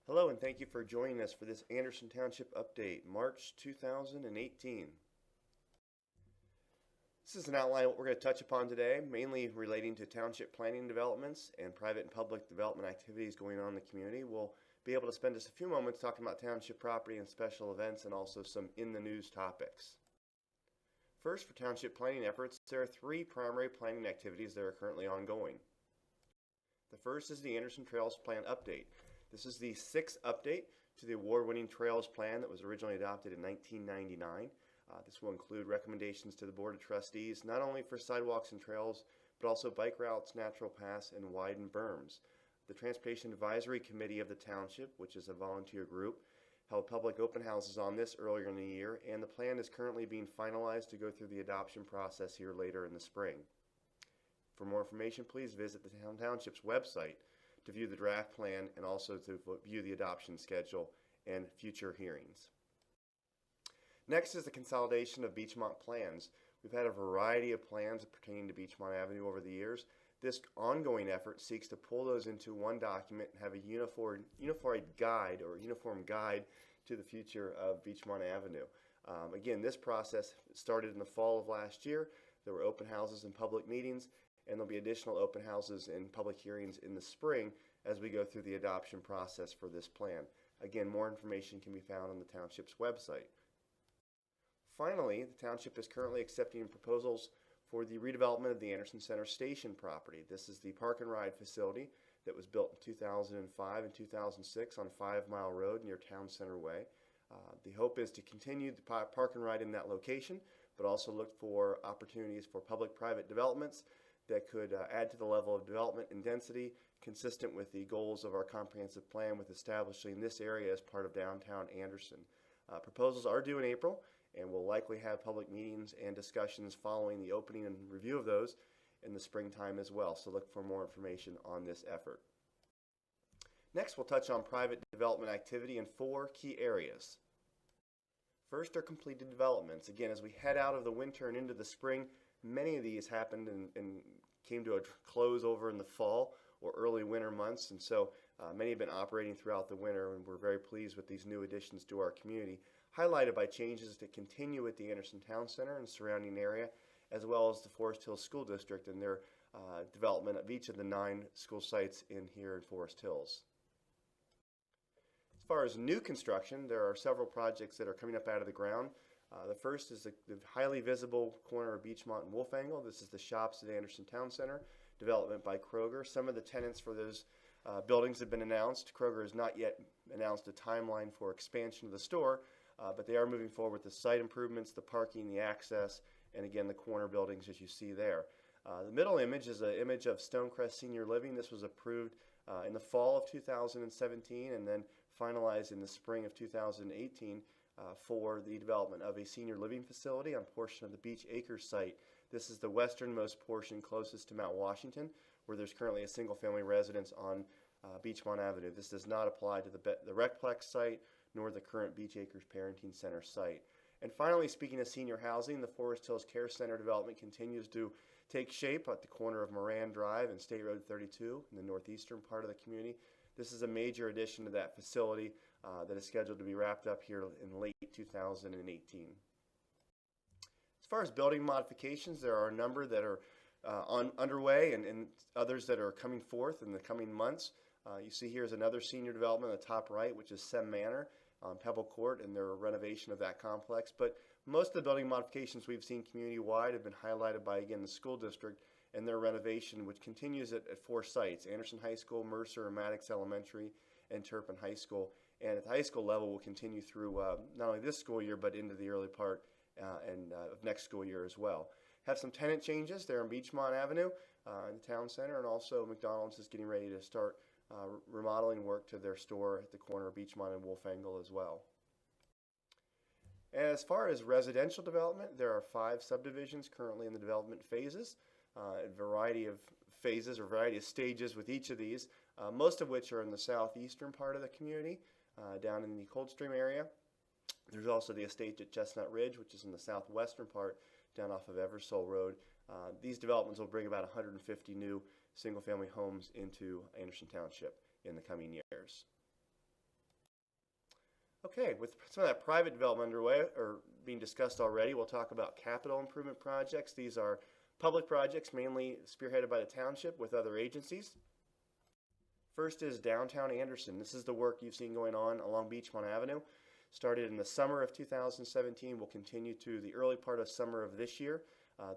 Hello and thank you for joining us for this Anderson Township update, March 2018. This is an outline of what we're going to touch upon today, mainly relating to township planning developments and private and public development activities going on in the community. We'll be able to spend just a few moments talking about township property and special events and also some in-the-news topics. First, for township planning efforts, there are three primary planning activities that are currently ongoing. The first is the Anderson Trails Plan Update. This is the sixth update to the award-winning Trails Plan that was originally adopted in 1999. This will include recommendations to the Board of Trustees, not only for sidewalks and trails, but also bike routes, natural paths, and widened berms. The Transportation Advisory Committee of the Township, which is a volunteer group, held public open houses on this earlier in the year, and the plan is currently being finalized to go through the adoption process here later in the spring. For more information, please visit the Township's website to view the draft plan and also to view the adoption schedule and future hearings. Next is the consolidation of Beechmont plans. We've had a variety of plans pertaining to Beechmont Avenue over the years. This ongoing effort seeks to pull those into one document and have a uniform guide to the future of Beechmont Avenue. Again, this process started in the fall of last year. There were open houses and public meetings, and there'll be additional open houses and public hearings in the spring as we go through the adoption process for this plan. Again, more information can be found on the Township's website. Finally, the Township is currently accepting proposals for the redevelopment of the Anderson Center Station property. This is the park and ride facility that was built in 2005 and 2006 on 5 Mile Road near Town Center Way. The hope is to continue the park and ride in that location, but also look for opportunities for public-private developments that could add to the level of development and density consistent with the goals of our comprehensive plan with establishing this area as part of downtown Anderson. Proposals are due in April, and we'll likely have public meetings and discussions following the opening and review of those in the springtime as well, so look for more information on this effort. Next, we'll touch on private development activity in 4 key areas. First are completed developments. Again, as we head out of the winter and into the spring, many of these happened and came to a close over in the fall or early winter months, and so many have been operating throughout the winter, and we're very pleased with these new additions to our community, highlighted by changes that continue at the Anderson Town Center and surrounding area, as well as the Forest Hills School District and their development of each of the 9 school sites in here in Forest Hills. As far as new construction, there are several projects that are coming up out of the ground. The first is the highly visible corner of Beechmont and Wolfangle. This is the shops at Anderson Town Center, development by Kroger. Some of the tenants for those buildings have been announced. Kroger has not yet announced a timeline for expansion of the store, but they are moving forward with the site improvements, the parking, the access, and again the corner buildings as you see there. The middle image is an image of Stonecrest Senior Living. This was approved in the fall of 2017 and then finalized in the spring of 2018 for the development of a senior living facility on a portion of the Beach Acres site. This is the westernmost portion closest to Mount Washington, where there's currently a single-family residence on Beechmont Avenue. This does not apply to the Recplex site nor the current Beach Acres Parenting Center site. And finally, speaking of senior housing, the Forest Hills Care Center development continues to take shape at the corner of Moran Drive and State Road 32 in the northeastern part of the community. This is a major addition to that facility that is scheduled to be wrapped up here in late 2018. As far as building modifications, there are a number that are underway and others that are coming forth in the coming months. You see here is another senior development on the top right, which is Sem Manor on Pebble Court and their renovation of that complex. But most of the building modifications we've seen community-wide have been highlighted by, again, the school district and their renovation, which continues at 4 sites: Anderson High School, Mercer, Maddox Elementary, and Turpin High School. And at the high school level will continue through not only this school year, but into the early part of next school year as well. Have some tenant changes there on Beechmont Avenue in the town center, and also McDonald's is getting ready to start remodeling work to their store at the corner of Beechmont and Wolfangle as well. And as far as residential development, there are 5 subdivisions currently in the development phases, a variety of phases or variety of stages with each of these, most of which are in the southeastern part of the community, down in the Coldstream area. There's also the estate at Chestnut Ridge, which is in the southwestern part, down off of Eversole Road. These developments will bring about 150 new single-family homes into Anderson Township in the coming years. Okay, with some of that private development underway or being discussed already, we'll talk about capital improvement projects. These are public projects mainly spearheaded by the township with other agencies. First is downtown Anderson. This is the work you've seen going on along Beachmont Avenue. Started in the summer of 2017, will continue to the early part of summer of this year.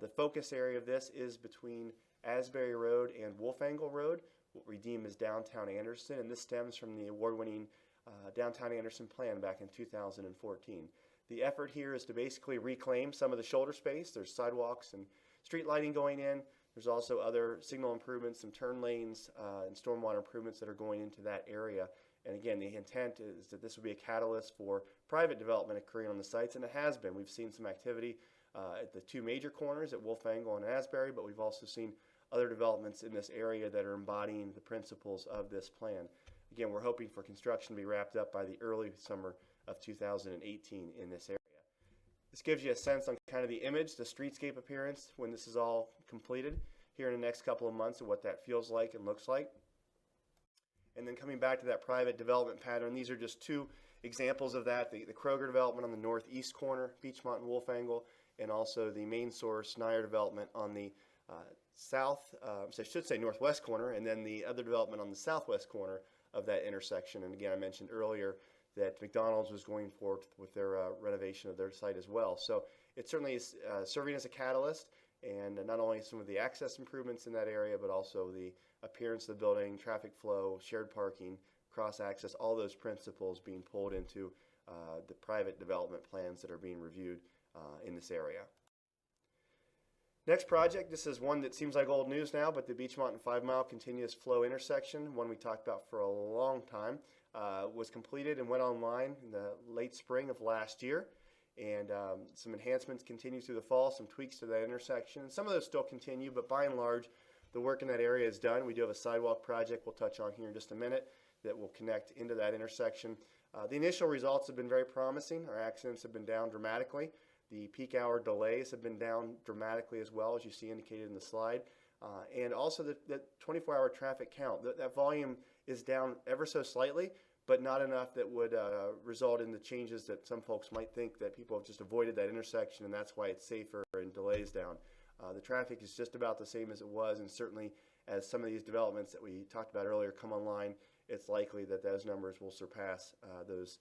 The focus area of this is between Asbury Road and Wolfangle Road, what we deem as downtown Anderson, and this stems from the award-winning Downtown Anderson plan back in 2014. The effort here is to basically reclaim some of the shoulder space. There's sidewalks and street lighting going in. There's also other signal improvements, some turn lanes, and stormwater improvements that are going into that area. And again, the intent is that this will be a catalyst for private development occurring on the sites, and it has been. We've seen some activity at the two major corners at Wolfangle and Asbury, but we've also seen other developments in this area that are embodying the principles of this plan. Again, we're hoping for construction to be wrapped up by the early summer of 2018 in this area. This gives you a sense on kind of the image, the streetscape appearance when this is all completed here in the next couple of months and what that feels like and looks like. And then coming back to that private development pattern, these are just two examples of that. The Kroger development on the northeast corner, Beachmont and Wolfangle, and also the main source Nyer development on the so I should say northwest corner, and then the other development on the southwest corner of that intersection. And again, I mentioned earlier that McDonald's was going forward with their renovation of their site as well. So it certainly is serving as a catalyst, and not only some of the access improvements in that area, but also the appearance of the building, traffic flow, shared parking, cross access, all those principles being pulled into the private development plans that are being reviewed in this area. Next project, this is one that seems like old news now, but the Beachmont and 5 Mile continuous flow intersection, one we talked about for a long time, was completed and went online in the late spring of last year. And some enhancements continue through the fall, some tweaks to that intersection. And some of those still continue, but by and large, the work in that area is done. We do have a sidewalk project we'll touch on here in just a minute that will connect into that intersection. The initial results have been very promising. Our accidents have been down dramatically. The peak hour delays have been down dramatically as well, as you see indicated in the slide. And also the 24-hour traffic count. That volume is down ever so slightly, but not enough that would result in the changes that some folks might think that people have just avoided that intersection and that's why it's safer and delays down. The traffic is just about the same as it was, and certainly as some of these developments that we talked about earlier come online, it's likely that those numbers will surpass those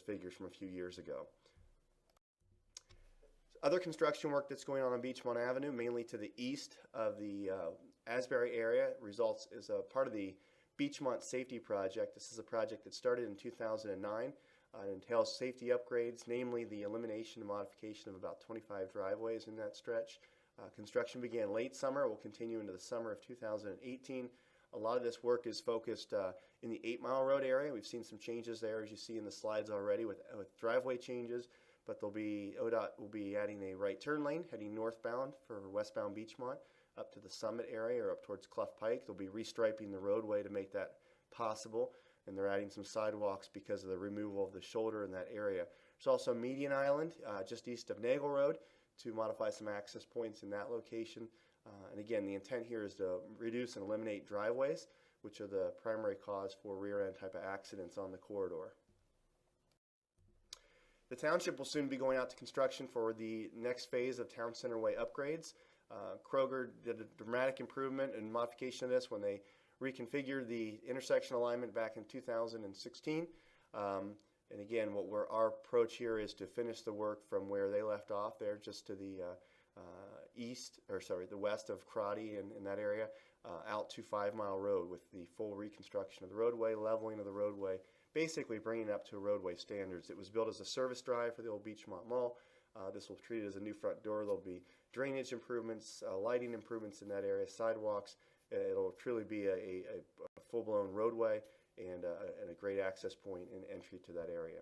figures from a few years ago. Other construction work that's going on Beachmont Avenue, mainly to the east of the Asbury area, results as a part of the Beachmont Safety Project. This is a project that started in 2009. It entails safety upgrades, namely the elimination and modification of about 25 driveways in that stretch. Construction began late summer, will continue into the summer of 2018. A lot of this work is focused in the 8 Mile Road area. We've seen some changes there, as you see in the slides already, with driveway changes. But ODOT will be adding a right turn lane heading northbound for westbound Beachmont up to the Summit area or up towards Clough Pike. They'll be restriping the roadway to make that possible, and they're adding some sidewalks because of the removal of the shoulder in that area. There's also Median Island just east of Nagel Road to modify some access points in that location. And again, the intent here is to reduce and eliminate driveways, which are the primary cause for rear-end type of accidents on the corridor. The township will soon be going out to construction for the next phase of Town Center Way upgrades. Kroger did a dramatic improvement and modification of this when they reconfigured the intersection alignment back in 2016. And again, our approach here is to finish the work from where they left off there, just to the the west of Crotty in that area, out to 5 Mile Road with the full reconstruction of the roadway, leveling of the roadway, basically bringing it up to roadway standards. It was built as a service drive for the old Beachmont Mall. This will treat it as a new front door. There'll be drainage improvements, lighting improvements in that area, sidewalks. It'll truly be a full-blown roadway and a great access point and entry to that area.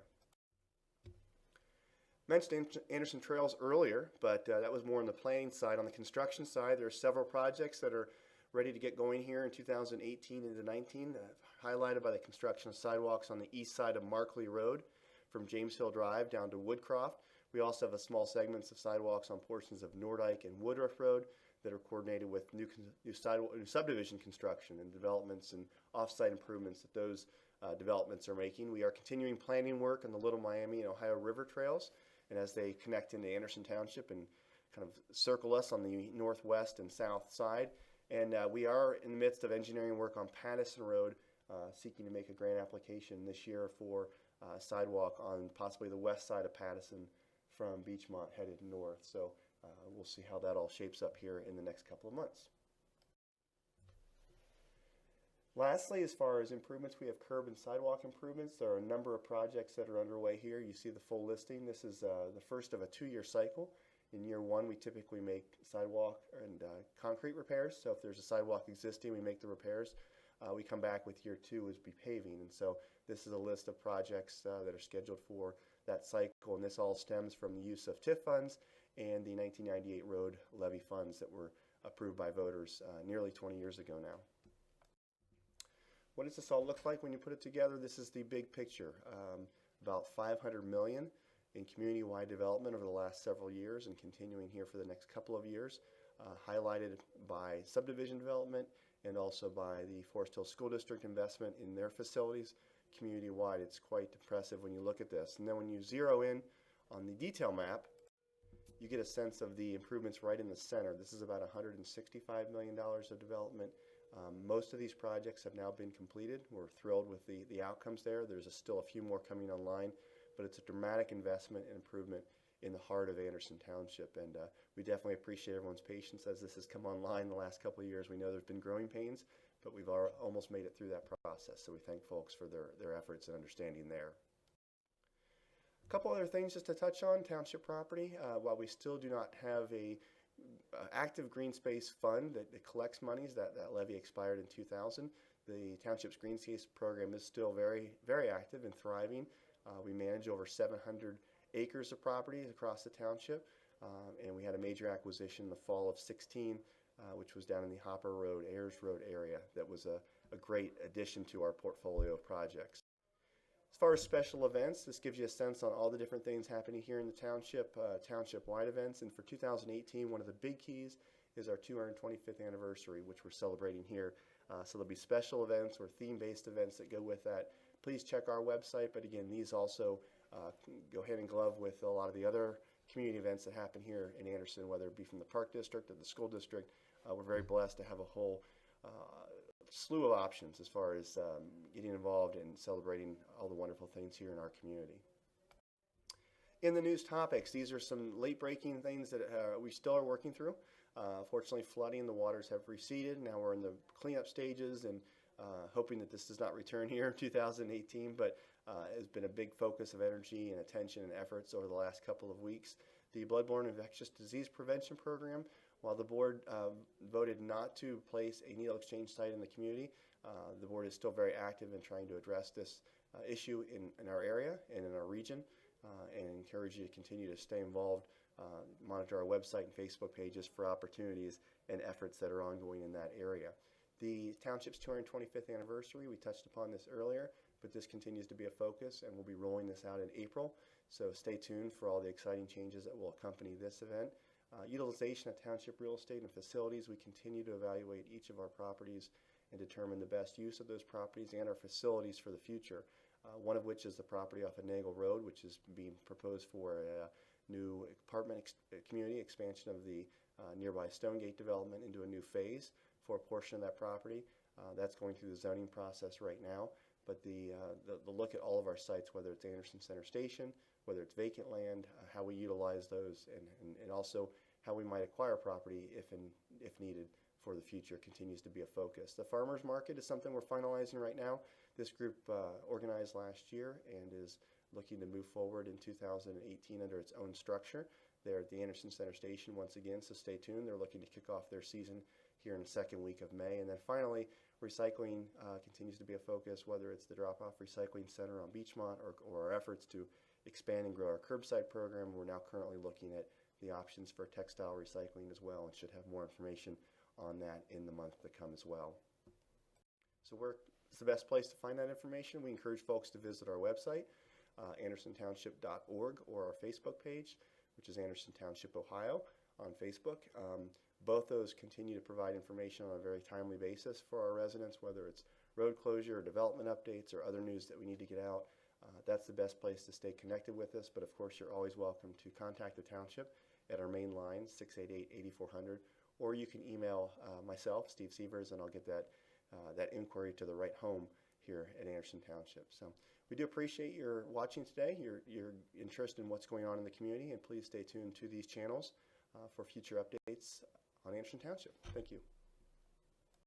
Mentioned Anderson Trails earlier, but that was more on the planning side. On the construction side, there are several projects that are ready to get going here in 2018 into 19, highlighted by the construction of sidewalks on the east side of Markley Road from James Hill Drive down to Woodcroft. We also have a small segments of sidewalks on portions of Nordyke and Woodruff Road that are coordinated with new subdivision construction and developments and off-site improvements that those developments are making. We are continuing planning work on the Little Miami and Ohio River trails, and as they connect into Anderson Township and kind of circle us on the northwest and south side. And we are in the midst of engineering work on Patterson Road, seeking to make a grant application this year for sidewalk on possibly the west side of Patterson from Beachmont headed north. So we'll see how that all shapes up here in the next couple of months. Lastly, as far as improvements, we have curb and sidewalk improvements. There are a number of projects that are underway here. You see the full listing. This is the first of a 2-year cycle. In year 1, we typically make sidewalk and concrete repairs. So if there's a sidewalk existing, we make the repairs. We come back with year 2 as be paving. And so this is a list of projects that are scheduled for that cycle. And this all stems from the use of TIF funds and the 1998 road levy funds that were approved by voters nearly 20 years ago now. What does this all look like when you put it together? This is the big picture. About $500 million in community-wide development over the last several years and continuing here for the next couple of years, highlighted by subdivision development and also by the Forest Hill School District investment in their facilities community-wide. It's quite impressive when you look at this. And then when you zero in on the detail map, you get a sense of the improvements right in the center. This is about $165 million of development. Most of these projects have now been completed. We're thrilled with the outcomes there. There's still a few more coming online, but it's a dramatic investment and improvement in the heart of Anderson Township. And we definitely appreciate everyone's patience as this has come online the last couple of years. We know there's been growing pains, but we've almost made it through that process. So we thank folks for their efforts and understanding there. A couple other things just to touch on township property. While we still do not have a active green space fund that collects monies, that levy expired in 2000. The township's green space program is still very, very active and thriving. We manage over 700 acres of property across the township, and we had a major acquisition in the fall of 16, which was down in the Hopper Road, Ayers Road area. That was a great addition to our portfolio of projects. As far as special events, this gives you a sense on all the different things happening here in the township, township-wide events. And for 2018, one of the big keys is our 225th anniversary, which we're celebrating here. So there'll be special events or theme-based events that go with that. Please check our website. But again, these also go hand in glove with a lot of the other community events that happen here in Anderson, whether it be from the Park District or the School District. We're very blessed to have a whole slew of options as far as getting involved and celebrating all the wonderful things here in our community. In the news topics, these are some late-breaking things that we still are working through. Fortunately, flooding, the waters have receded. Now we're in the cleanup stages and hoping that this does not return here in 2018, but has been a big focus of energy and attention and efforts over the last couple of weeks. The Bloodborne Infectious Disease Prevention Program, while the board voted not to place a needle exchange site in the community, the board is still very active in trying to address this issue in our area and in our region, and encourage you to continue to stay involved, monitor our website and Facebook pages for opportunities and efforts that are ongoing in that area. The township's 225th anniversary, we touched upon this earlier, but this continues to be a focus, and we'll be rolling this out in April. So stay tuned for all the exciting changes that will accompany this event. Utilization of township real estate and facilities, we continue to evaluate each of our properties and determine the best use of those properties and our facilities for the future. One of which is the property off of Nagel Road, which is being proposed for a new apartment community expansion of the nearby Stonegate development into a new phase for a portion of that property. That's going through the zoning process right now. But the look at all of our sites, whether it's Anderson Center Station, whether it's vacant land, how we utilize those, and also how we might acquire property if needed for the future, continues to be a focus. The farmers market is something we're finalizing right now. This group organized last year and is looking to move forward in 2018 under its own structure. They're at the Anderson Center Station once again, so stay tuned. They're looking to kick off their season here in the second week of May. And then finally, recycling continues to be a focus, whether it's the drop-off recycling center on Beachmont or our efforts to expand and grow our curbside program. We're now currently looking at the options for textile recycling as well, and should have more information on that in the month to come as well. So it's the best place to find that information. We encourage folks to visit our website, andersontownship.org, or our Facebook page, which is Anderson Township, Ohio, on Facebook. Both those continue to provide information on a very timely basis for our residents, whether it's road closure or development updates or other news that we need to get out, that's the best place to stay connected with us. But of course, you're always welcome to contact the township at our main line, 688-8400, or you can email myself, Steve Sievers, and I'll get that inquiry to the right home here at Anderson Township. So we do appreciate your watching today, your interest in what's going on in the community, and please stay tuned to these channels for future updates on Anderson Township. Thank you.